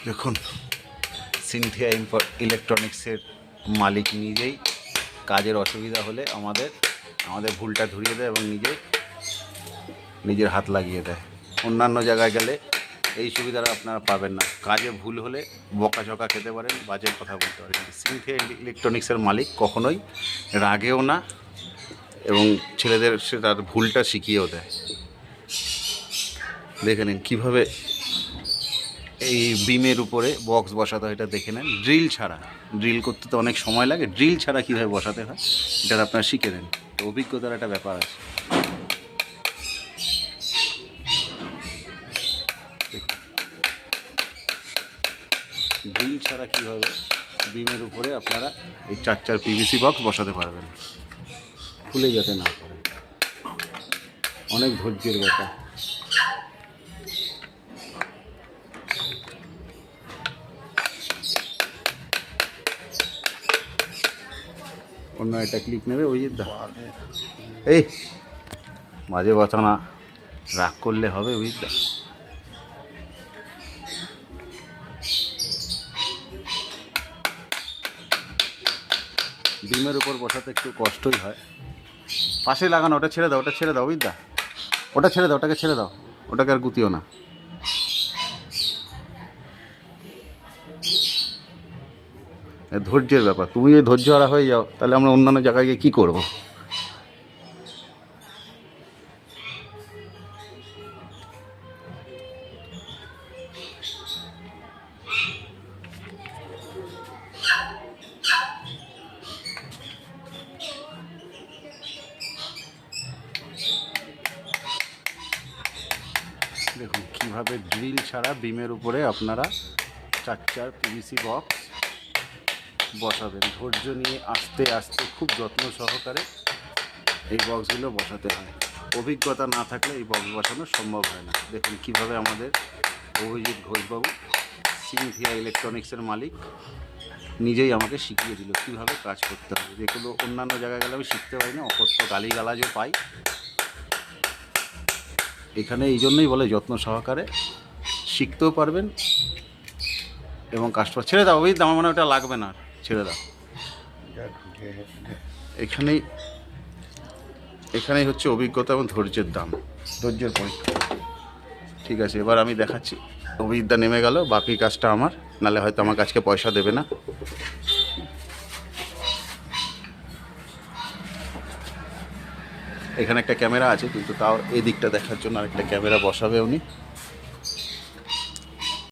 দেখুন, সিনথিয়া ইলেকট্রনিক্সের মালিক নিজেই কাজের অসুবিধা হলে আমাদের ভুলটা ধরিয়ে দেয় এবং নিজের হাত লাগিয়ে দেয়। অন্যান্য জায়গায় গেলে এই সুবিধাটা আপনারা পাবেন না। কাজে ভুল হলে বকাঝকা খেতে পারেন, বাজে কথা বলতে পারেন। সিনথিয়া ইলেকট্রনিক্সের মালিক কখনোই রাগেও না এবং ছেলেদের সে তার ভুলটা শিখিয়েও দেয়। দেখে নিন কীভাবে এই বিমের উপরে বক্স বসাতে হয়, এটা দেখে নেন। ড্রিল করতে তো অনেক সময় লাগে, ড্রিল ছাড়া কীভাবে বসাতে হয় এটা আপনারা শিখে নেন। তো অভিজ্ঞতার একটা ব্যাপার আছে। ড্রিল ছাড়া কীভাবে বিমের উপরে আপনারা এই 4 পিভিসি বক্স বসাতে পারবেন, খুলে যেতে না পারে। অনেক ধৈর্যের ব্যাপার। অন্য একটা ক্লিক নেবে, ওই এই মাঝে কথা না রাগ করলে হবে, বুঝতে। ডিমের উপর বসাতে একটু কষ্টই হয়। পাশে লাগানো, ওটা ছেড়ে দাও, বুঝদা, ওটা ছেড়ে দাও, ওটাকে ছেড়ে দাও, ওটাকে আর গুতিও না। ধৈর্যের ব্যাপার। তুমি যদি ধৈর্য হারা হয়ে যাও তাহলে আমরা অন্যান্য জায়গায় গিয়ে কী করবো? দেখুন কীভাবে ড্রিল ছাড়া বিমের উপরে আপনারা 4 পিভিসি বক্স বসাবেন। ধৈর্য নিয়ে আস্তে আস্তে খুব যত্ন সহকারে এই বক্সগুলো বসাতে হয়। অভিজ্ঞতা না থাকলে এই বক্স বসানো সম্ভব হয় না। দেখুন কীভাবে আমাদের অভিজিৎ ঘোষবাবু, সিনথিয়া ইলেকট্রনিক্সের মালিক, নিজেই আমাকে শিখিয়ে দিল কীভাবে কাজ করতে হবে। যেগুলো অন্যান্য জায়গায় গেলে আমি শিখতে পারি না, অকথ্য গালিগালাজও পাই। এখানে এই জন্যই বলে যত্ন সহকারে শিখতেও পারবেন এবং কাস্টমার। ছেড়ে দাও, ওই আমার মনে ওটা লাগবে না, ছেড়ে দাও। এখানেই হচ্ছে অভিজ্ঞতা এবং ধৈর্যের দাম, ধৈর্যের পরীক্ষা। ঠিক আছে, এবার আমি দেখাচ্ছি। অভিজ্ঞতা নেমে গেল, বাকি কাজটা আমার, নাহলে হয়তো আমার কাছকে পয়সা দেবে না। এখানে একটা ক্যামেরা আছে, কিন্তু তাও এই দিকটা দেখার জন্য আরেকটা ক্যামেরা বসাবে উনি।